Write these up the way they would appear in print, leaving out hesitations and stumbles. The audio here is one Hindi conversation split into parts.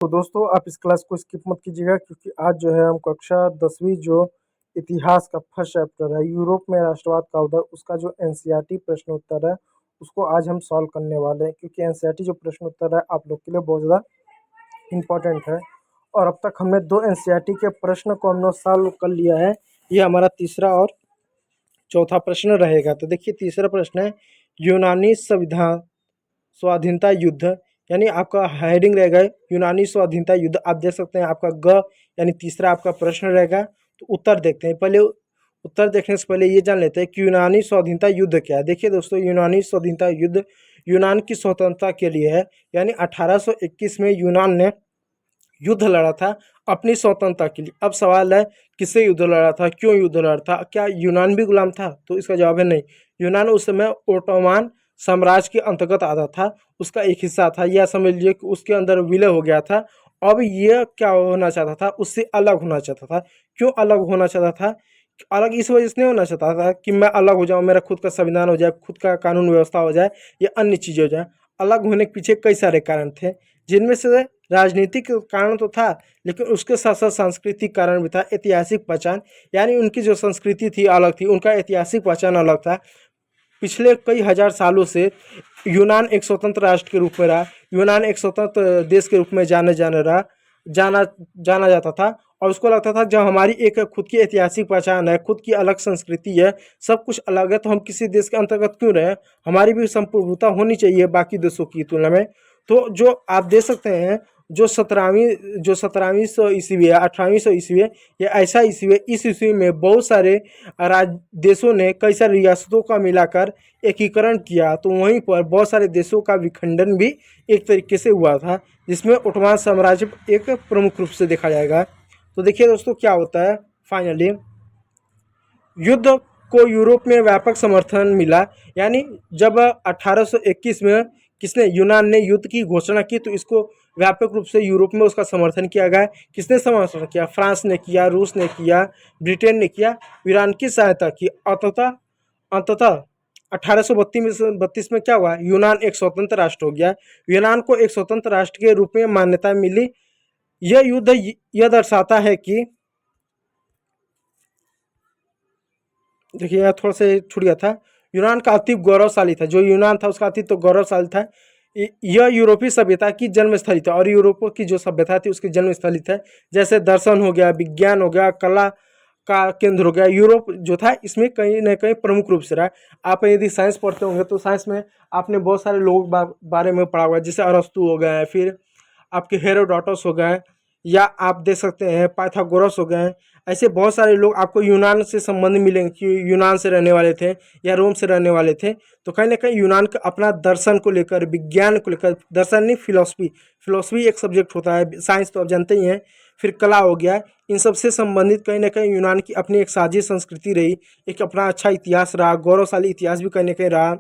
तो दोस्तों आप इस क्लास को स्किप मत कीजिएगा क्योंकि आज जो है हम कक्षा 10वीं जो इतिहास का फर्स्ट चैप्टर है यूरोप में राष्ट्रवाद का उदय उसका जो एनसीईआरटी प्रश्न उत्तर है उसको आज हम सॉल्व करने वाले हैं क्योंकि एनसीईआरटी जो प्रश्न उत्तर है आप लोग के लिए बहुत ज़्यादा इम्पोर्टेंट है। और अब तक हमने 2 एनसीईआरटी के प्रश्न को हमने सॉल्व कर लिया है। ये हमारा तीसरा और चौथा प्रश्न रहेगा। तो देखिए तीसरा प्रश्न है यूनानी संविधान स्वाधीनता युद्ध, यानी आपका हेडिंग रहेगा यूनानी स्वाधीनता युद्ध। आप देख सकते हैं आपका ग यानी तीसरा आपका प्रश्न रहेगा। तो उत्तर देखते हैं। पहले उत्तर देखने से पहले ये जान लेते हैं कि यूनानी स्वाधीनता युद्ध क्या है। देखिए दोस्तों, यूनानी स्वाधीनता युद्ध यूनान की स्वतंत्रता के लिए है। यानी 1821 में यूनान ने युद्ध लड़ा था अपनी स्वतंत्रता के लिए। अब सवाल है किससे युद्ध लड़ा था, क्यों युद्ध लड़ा था, क्या यूनान भी गुलाम था? तो इसका जवाब है नहीं। यूनान उस समय ओटोमान साम्राज्य के अंतर्गत आता था, उसका एक हिस्सा था। यह समझ लीजिए कि उसके अंदर विलय हो गया था। अब ये क्या होना चाहता था, उससे अलग होना चाहता था। क्यों अलग होना चाहता था? अलग इस वजह से नहीं होना चाहता था कि मैं अलग हो जाऊं, मेरा खुद का संविधान हो जाए, खुद का कानून व्यवस्था हो जाए या अन्य चीज़ें हो जाए। अलग होने के पीछे कई सारे कारण थे, जिनमें से राजनीतिक कारण तो था, लेकिन उसके साथ साथ सांस्कृतिक कारण भी था, ऐतिहासिक पहचान। यानी उनकी जो संस्कृति थी अलग थी, उनका ऐतिहासिक पहचान अलग था। पिछले कई हजार सालों से यूनान एक स्वतंत्र राष्ट्र के रूप में रहा। यूनान एक स्वतंत्र देश के रूप में जाना जाना जाता था। और उसको लगता था जब हमारी एक खुद की ऐतिहासिक पहचान है, खुद की अलग संस्कृति है, सब कुछ अलग है, तो हम किसी देश के अंतर्गत क्यों रहे? हमारी भी संप्रभुता होनी चाहिए बाकी देशों की तुलना में। तो जो आप देख सकते हैं जो 17वीं सौ ईस्वी है, 18वीं सौ ईस्वी है, ये ऐसा ईस्वी है। इस ईस्वी में बहुत सारे देशों ने कई सारी रियासतों का मिलाकर एकीकरण किया। तो वहीं पर बहुत सारे देशों का विखंडन भी एक तरीके से हुआ था, जिसमें ओटोमान साम्राज्य एक प्रमुख रूप से देखा जाएगा। तो देखिए दोस्तों क्या होता है फाइनली, युद्ध को यूरोप में व्यापक समर्थन मिला। यानी जब 1821 में किसने, यूनान ने युद्ध की घोषणा की, तो इसको व्यापक रूप से यूरोप में उसका समर्थन किया गया। किसने समर्थन किया? फ्रांस ने किया, रूस ने किया, ब्रिटेन ने किया, ईरान की सहायता की। अंततः अंततः 1832 में क्या हुआ? यूनान एक स्वतंत्र राष्ट्र हो गया। यूनान को एक स्वतंत्र राष्ट्र के रूप में मान्यता मिली। यह युद्ध यह दर्शाता है कि, देखिए यहाँ थोड़ा सा छूट गया था, यूनान का अतीत गौरवशाली था। जो यूनान था उसका अतीत तो गौरवशाली था। यह यूरोपीय सभ्यता की जन्मस्थली था और यूरोप की जो सभ्यता थी उसकी जन्मस्थली था। जैसे दर्शन हो गया, विज्ञान हो गया, कला का केंद्र हो गया। यूरोप जो था इसमें कहीं ना कहीं प्रमुख रूप से रहा। आप यदि साइंस पढ़ते होंगे तो साइंस में आपने बहुत सारे लोग बारे में पढ़ा हुआ है, जैसे अरस्तु हो गए, फिर आपके हेरोडोटस हो गए, या आप देख सकते हैं पाइथागोरस हो गए। ऐसे बहुत सारे लोग आपको यूनान से संबंध मिलेंगे कि यूनान से रहने वाले थे या रोम से रहने वाले थे। तो कहीं ना कहीं यूनान का अपना दर्शन को लेकर, विज्ञान को लेकर, दर्शन नहीं फिलॉसफी, फिलॉसफी एक सब्जेक्ट होता है, साइंस तो आप जानते ही हैं, फिर कला हो गया, इन सब से संबंधित कहीं ना कहीं यूनान की अपनी एक साझी संस्कृति रही, एक अपना अच्छा इतिहास रहा, गौरवशाली इतिहास भी कहीं ना कहीं रहा।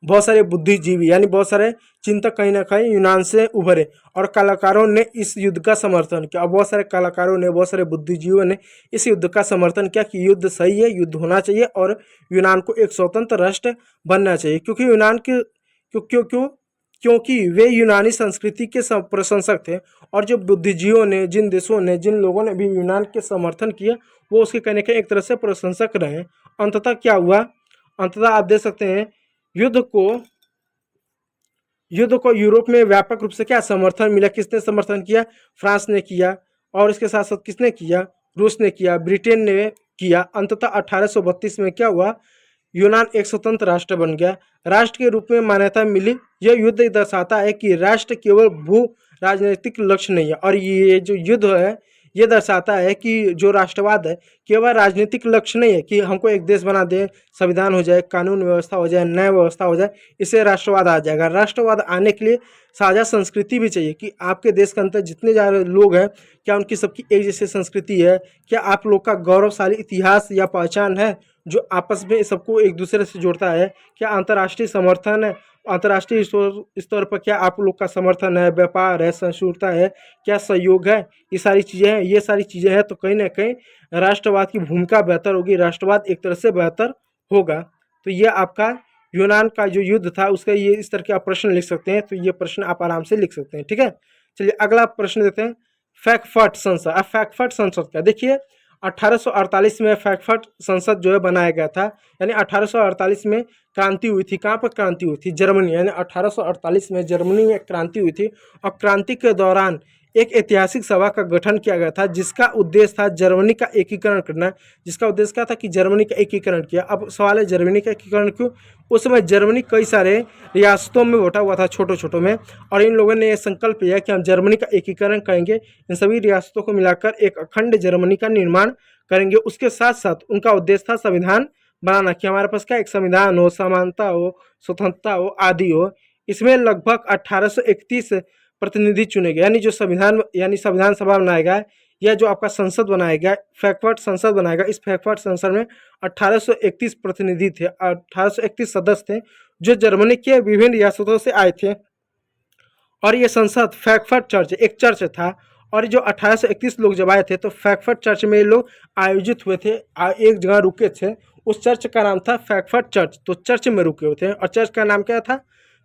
बहुत सारे बुद्धिजीवी यानी बहुत सारे चिंतक कहीं ना कहीं यूनान से उभरे और कलाकारों ने इस युद्ध का समर्थन किया। और बहुत सारे कलाकारों ने, बहुत सारे बुद्धिजीवियों ने इस युद्ध का समर्थन किया कि युद्ध सही है, युद्ध होना चाहिए और यूनान को एक स्वतंत्र राष्ट्र बनना चाहिए। क्योंकि यूनान के क्यों क्यों क्यों क्योंकि वे यूनानी संस्कृति के प्रशंसक थे। और जो बुद्धिजीवियों ने, जिन देशों ने, जिन लोगों ने भी यूनान के समर्थन किया, वो उसके कहने के एक तरह से प्रशंसक रहे। अंततः क्या हुआ? अंततः आप देख सकते हैं युद्ध को युद्ध को यूरोप में व्यापक रूप से क्या समर्थन मिला? किसने समर्थन किया? फ्रांस ने किया। और इसके साथ साथ किसने किया? रूस ने किया, ब्रिटेन ने किया। अंततः 1832 में क्या हुआ? यूनान एक स्वतंत्र राष्ट्र बन गया, राष्ट्र के रूप में मान्यता मिली। यह युद्ध दर्शाता है कि राष्ट्र केवल भू राजनीतिक लक्ष्य नहीं है। और ये जो युद्ध है ये दर्शाता है कि जो राष्ट्रवाद है केवल राजनीतिक लक्ष्य नहीं है कि हमको एक देश बना दें, संविधान हो जाए, कानून व्यवस्था हो जाए, न्याय व्यवस्था हो जाए, इससे राष्ट्रवाद आ जाएगा। राष्ट्रवाद आने के लिए साझा संस्कृति भी चाहिए कि आपके देश के अंदर जितने ज़्यादा लोग हैं, क्या उनकी सबकी एक जैसी संस्कृति है? क्या आप लोग का गौरवशाली इतिहास या पहचान है जो आपस में सबको एक दूसरे से जोड़ता है? क्या अंतर्राष्ट्रीय समर्थन है? अंतर्राष्ट्रीय स्तर पर क्या आप लोग का समर्थन है, व्यापार है, सहिष्णुता है, क्या सहयोग है? ये सारी चीज़ें हैं, ये सारी चीज़ें हैं तो कहीं ना कहीं राष्ट्रवाद की भूमिका बेहतर होगी, राष्ट्रवाद एक तरह से बेहतर होगा। तो ये आपका यूनान का जो युद्ध था उसका ये इस तरह के आप प्रश्न लिख सकते हैं। तो ये प्रश्न आप आराम से लिख सकते हैं, ठीक है। चलिए अगला प्रश्न देते हैं, फ्रैंकफर्ट संसद। अब फ्रैंकफर्ट संसद क्या, देखिए 1848 में फ्रैंकफर्ट संसद जो है बनाया गया था, यानी 1848 में क्रांति हुई थी। कहाँ पर क्रांति हुई थी? जर्मनी, यानी 1848 में जर्मनी में क्रांति हुई थी और क्रांति के दौरान एक ऐतिहासिक सभा का गठन किया गया था जिसका उद्देश्य था जर्मनी का एकीकरण करना। जिसका उद्देश्य क्या था कि जर्मनी का एकीकरण किया। अब सवाल है जर्मनी का एकीकरण क्यों? उस समय जर्मनी कई सारे रियासतों में बटा हुआ था, छोटे छोटों में, और इन लोगों ने यह संकल्प लिया कि हम जर्मनी का एकीकरण करेंगे, इन सभी रियासतों को मिलाकर एक अखंड जर्मनी का निर्माण करेंगे। उसके साथ साथ उनका उद्देश्य था संविधान बनाना, कि हमारे पास क्या एक संविधान हो, समानता हो, स्वतंत्रता हो, आदि हो। इसमें लगभग 1831 प्रतिनिधि चुने गए, यानी जो संविधान यानी संविधान सभा बनाया गया या जो आपका संसद बनाया गया, फ्रैंकफर्ट संसद बनाएगा। इस फ्रैंकफर्ट संसद में 1831 प्रतिनिधि थे, 1831 सदस्य थे जो जर्मनी के विभिन्न रियासतों से आए थे। और ये संसद फ्रैंकफर्ट चर्च, एक चर्च था। और जो 1831 लोग जब आए थे तो फ्रैंकफर्ट चर्च में ये लोग आयोजित हुए थे, एक जगह रुके थे। उस चर्च का नाम था फ्रैंकफर्ट चर्च। तो चर्च में रुके हुए थे और चर्च का नाम क्या था?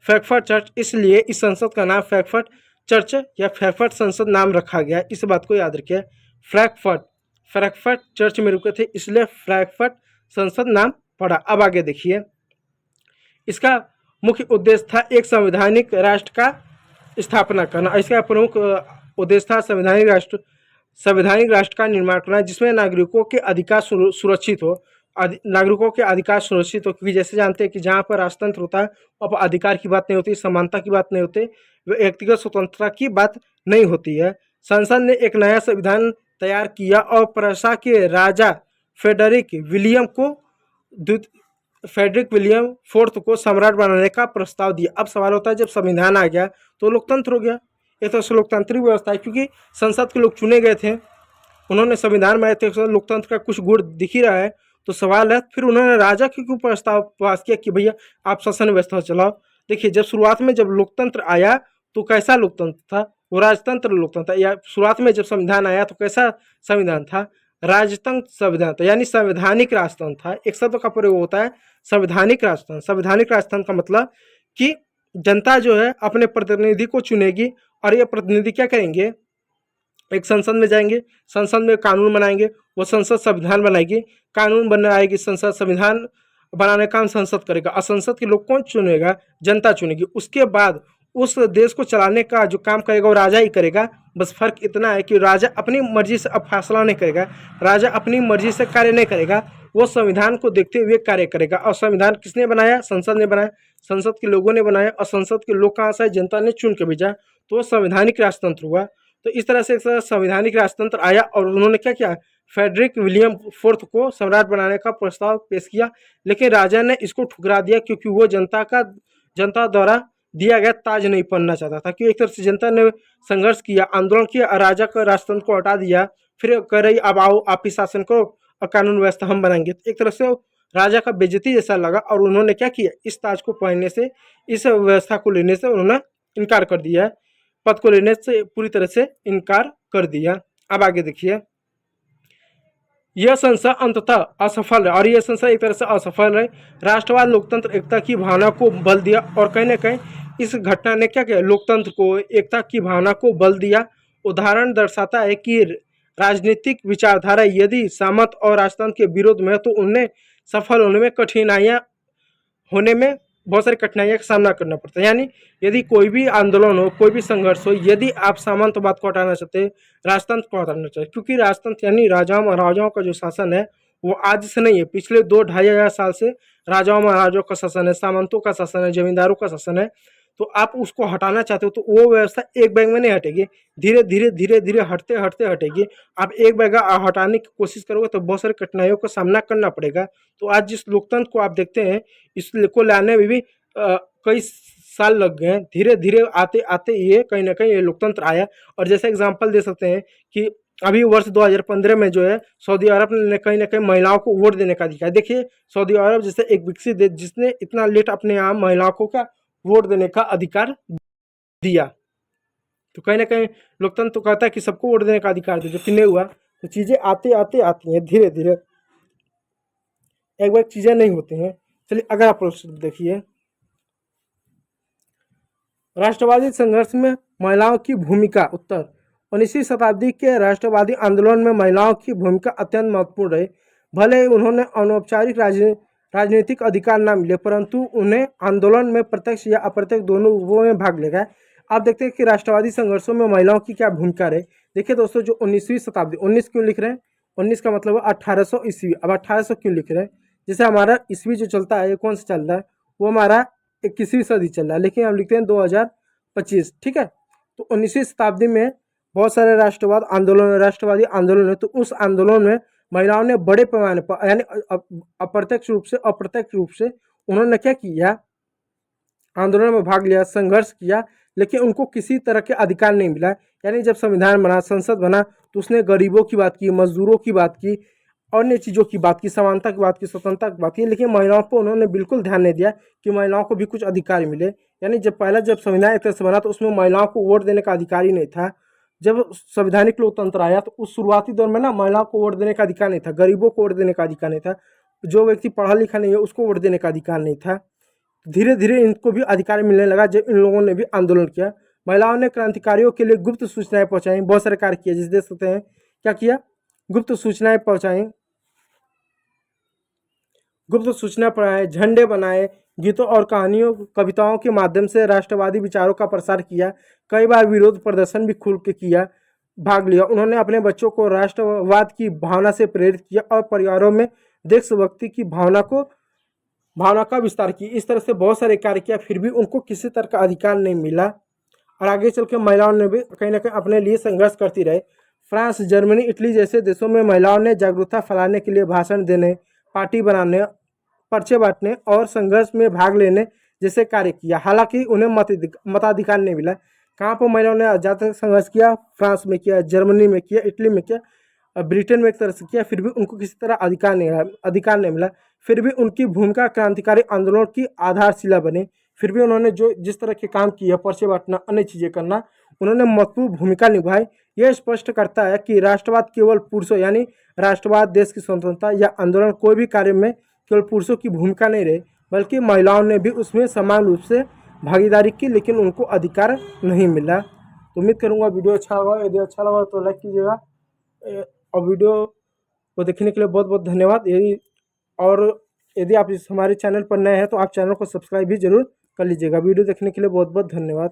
Frankfurt church. इसलिए इस संसद का नाम फ्रैंकफर्ट चर्च या फ्रैंकफर्ट संसद नाम रखा गया। इस बात को याद रखिए, फ्रैंकफर्ट फ्रैंकफर्ट चर्च में रुके थे इसलिए फ्रैंकफर्ट संसद नाम पड़ा। अब आगे देखिए, इसका मुख्य उद्देश्य था एक संवैधानिक राष्ट्र का स्थापना करना। इसका प्रमुख उद्देश्य था संवैधानिक राष्ट्र का निर्माण करना जिसमें नागरिकों के अधिकार सुरक्षित हो। नागरिकों के अधिकार सुरक्षित हो, क्योंकि जैसे जानते हैं कि जहाँ पर राजतंत्र होता है वहाँ पर अधिकार की बात नहीं होती, समानता की बात नहीं होती, व्यक्तिगत स्वतंत्रता की बात नहीं होती है। संसद ने एक नया संविधान तैयार किया और प्रशा के राजा फेडरिक विलियम फोर्थ को सम्राट बनाने का प्रस्ताव दिया। अब सवाल होता है जब संविधान आ गया तो लोकतंत्र हो गया। ये तो लोकतांत्रिक व्यवस्था है, क्योंकि संसद के लोग चुने गए थे, उन्होंने संविधान बनाए थे, लोकतंत्र का कुछ गुण दिख ही रहा है। तो सवाल है फिर उन्होंने राजा के क्यों प्रस्ताव पास किया कि भैया आप शासन व्यवस्था चलाओ। देखिए जब शुरुआत में जब लोकतंत्र आया तो कैसा लोकतंत्र था? वो राजतंत्र लोकतंत्र। या शुरुआत में जब संविधान आया तो कैसा संविधान था? राजतंत्र संविधान था, यानी संवैधानिक राजतंत्र था। एक शब्द का प्रयोग होता है संवैधानिक राजतंत्र। संवैधानिक राजतंत्र का मतलब कि जनता जो है अपने प्रतिनिधि को चुनेगी और ये प्रतिनिधि क्या करेंगे? एक संसद में जाएंगे, संसद में कानून बनाएंगे, वो संसद संविधान बनाएगी, कानून बनाएगी संसद, संविधान बनाने का काम संसद करेगा। और संसद के लोग कौन चुनेगा? जनता चुनेगी। उसके बाद उस देश को चलाने का जो काम करेगा वो राजा ही करेगा। बस फर्क इतना है कि राजा अपनी मर्जी से अब फैसला नहीं करेगा, राजा अपनी मर्जी से कार्य नहीं करेगा, वो संविधान को देखते हुए कार्य करेगा। और संविधान किसने बनाया? संसद ने बनाया, संसद के लोगों ने बनाया। और संसद के लोग कहाँ से? जनता ने चुन के भेजा, तो वो संवैधानिक राजतंत्र हुआ। तो इस तरह से एक संवैधानिक राजतंत्र आया और उन्होंने क्या किया? फेडरिक विलियम फोर्थ को सम्राट बनाने का प्रस्ताव पेश किया, लेकिन राजा ने इसको ठुकरा दिया क्योंकि वो जनता द्वारा दिया गया ताज नहीं पहनना चाहता था। क्योंकि एक तरह से जनता ने संघर्ष किया, आंदोलन किया और राजा का राजतंत्र को हटा दिया। फिर कह रही अब आओ आप ही शासन करो और कानून व्यवस्था हम बनाएंगे। तो एक तरह से राजा का बेइज्जती जैसा लगा और उन्होंने क्या किया? इस ताज को पहनने से, इस व्यवस्था को लेने से उन्होंने इनकार कर दिया, पद को लेने से पूरी तरह से इनकार कर दिया। अब आगे देखिए, यह संस्था अंततः असफल है, और यह संस्था एक तरह से असफल है। राष्ट्रवाद लोकतंत्र एकता की भावना को बल दिया, और कहीं ना कहीं इस घटना ने क्या किया? लोकतंत्र को, एकता की भावना को बल दिया। उदाहरण दर्शाता है कि राजनीतिक विचारधारा यदि सामंत और राजतंत्र के विरोध में है तो उन्हें सफल होने में बहुत सारी कठिनाइयों का सामना करना पड़ता है। यानी यदि कोई भी आंदोलन हो, कोई भी संघर्ष हो, यदि आप सामंतवाद को हटाना चाहते हैं, राजतंत्र को हटाना चाहते, क्योंकि राजतंत्र यानी राजाओं महाराजाओं का जो शासन है वो आज से नहीं है, पिछले 2-2.5 साल से राजाओं महाराजाओं का शासन है, सामंतों का शासन है, जमींदारों का शासन है। तो आप उसको हटाना चाहते हो तो वो व्यवस्था एक बैग में नहीं हटेगी, धीरे धीरे हटते हटते हटेगी। आप एक बैग हटाने की कोशिश करोगे तो बहुत सारी कठिनाइयों का सामना करना पड़ेगा। तो आज जिस लोकतंत्र को आप देखते हैं, इसको लाने में भी कई साल लग गए हैं। धीरे धीरे आते आते ये कहीं ना कहीं ये लोकतंत्र आया। और जैसे एग्जांपल दे सकते हैं कि अभी वर्ष 2015 में जो है सऊदी अरब ने कहीं ना कहीं महिलाओं को वोट देने का अधिकार। देखिए सऊदी अरब जैसे एक विकसित देश जिसने इतना लेट अपने यहाँ महिलाओं को क्या वोट देने का अधिकार दिया, तो कहीं ना कहीं लोकतंत्र तो कहता है कि सबको वोट देने का अधिकार दे, जो कि नहीं हुआ। तो चीज़ें आते आते आती हैं धीरे धीरे, एक बार चीज़ें नहीं होती हैं। चलिए अगला प्रश्न देखिए, राष्ट्रवादी संघर्ष में महिलाओं की भूमिका। उत्तर, 19वीं शताब्दी के राष्ट्रवादी आंदोलन में महिलाओं की भूमिका अत्यंत महत्वपूर्ण रही। भले ही उन्होंने अनौपचारिक राजनीतिक अधिकार न मिले, परंतु उन्हें आंदोलन में प्रत्यक्ष या अप्रत्यक्ष दोनों रूपों में भाग ले गए। आप देखते हैं कि राष्ट्रवादी संघर्षों में महिलाओं की क्या भूमिका रही। देखिए दोस्तों, जो 19वीं शताब्दी, 19 क्यों लिख रहे हैं, 19 का मतलब 1800 ईस्वी। अब 1800 क्यों लिख रहे हैं, जैसे हमारा ईस्वी जो चलता है, ये कौन सा चल रहा है, वो हमारा 21वीं सदी चल रहा है, लेकिन हम लिखते हैं 2025। ठीक है, तो 19वीं शताब्दी में बहुत सारे राष्ट्रवादी आंदोलन है, तो उस आंदोलन में महिलाओं ने बड़े पैमाने पर, यानी अप्रत्यक्ष रूप से अप्रत्यक्ष रूप से उन्होंने क्या किया, आंदोलन में भाग लिया, संघर्ष किया, लेकिन उनको किसी तरह के अधिकार नहीं मिला। यानी जब संविधान बना, संसद बना, तो उसने गरीबों की बात की, मजदूरों की बात की, अन्य चीज़ों की बात की, समानता की बात की, स्वतंत्रता की बात की, लेकिन महिलाओं पर उन्होंने बिल्कुल ध्यान नहीं दिया कि महिलाओं को भी कुछ अधिकार मिले। यानी जब संविधान एक तरह से बना, तो उसमें महिलाओं को वोट देने का अधिकार ही नहीं था। जब संवैधानिक लोकतंत्र आया, तो उस शुरुआती दौर में ना महिलाओं को वोट देने का अधिकार नहीं था, गरीबों को वोट देने का अधिकार नहीं था, जो व्यक्ति पढ़ा लिखा नहीं है उसको वोट देने का अधिकार नहीं था। धीरे धीरे इनको भी अधिकार मिलने लगा जब इन लोगों ने भी आंदोलन किया। महिलाओं ने क्रांतिकारियों के लिए गुप्त सूचनाएं पहुंचाई, बहुत सारे कार्य किए, जिसे देख सकते हैं क्या किया, गुप्त सूचनाएं पहुंचाई, गुप्त सूचना पढ़ाए, झंडे बनाए, गीतों और कहानियों कविताओं के माध्यम से राष्ट्रवादी विचारों का प्रसार किया। कई बार विरोध प्रदर्शन भी खुल के किया, भाग लिया। उन्होंने अपने बच्चों को राष्ट्रवाद की भावना से प्रेरित किया और परिवारों में देशभक्ति की भावना का विस्तार किया। इस तरह से बहुत सारे कार्य किया, फिर भी उनको किसी तरह का अधिकार नहीं मिला, और आगे चल के महिलाओं ने भी कहीं ना कहीं अपने लिए संघर्ष करती रहे। फ्रांस, जर्मनी, इटली जैसे देशों में महिलाओं ने जागरूकता फैलाने के लिए भाषण देने, पार्टी बनाने, पर्चे बांटने और संघर्ष में भाग लेने जैसे कार्य किया। हालांकि उन्हें मताधिकार नहीं मिला। कहाँ पर महिलाओं ने ज़्यादातर संघर्ष किया, फ्रांस में किया, जर्मनी में किया, इटली में किया, ब्रिटेन में एक तरह से किया, फिर भी उनको किसी तरह अधिकार नहीं मिला। फिर भी उनकी भूमिका क्रांतिकारी आंदोलन की आधारशिला बनी। फिर भी उन्होंने जो जिस तरह के काम किए, पर्चे बांटना, अन्य चीज़ें करना, उन्होंने महत्वपूर्ण भूमिका निभाई। यह स्पष्ट करता है कि राष्ट्रवाद केवल पुरुषों, यानी राष्ट्रवाद, देश की स्वतंत्रता या आंदोलन कोई भी कार्य में केवल पुरुषों की भूमिका नहीं रही, बल्कि महिलाओं ने भी उसमें समान रूप से भागीदारी की, लेकिन उनको अधिकार नहीं मिला। तो उम्मीद करूँगा वीडियो अच्छा होगा। यदि अच्छा लगा तो लाइक कीजिएगा, और वीडियो को देखने के लिए बहुत बहुत धन्यवाद। यदि आप हमारे चैनल पर नए हैं तो आप चैनल को सब्सक्राइब भी जरूर कर लीजिएगा। वीडियो देखने के लिए बहुत बहुत धन्यवाद।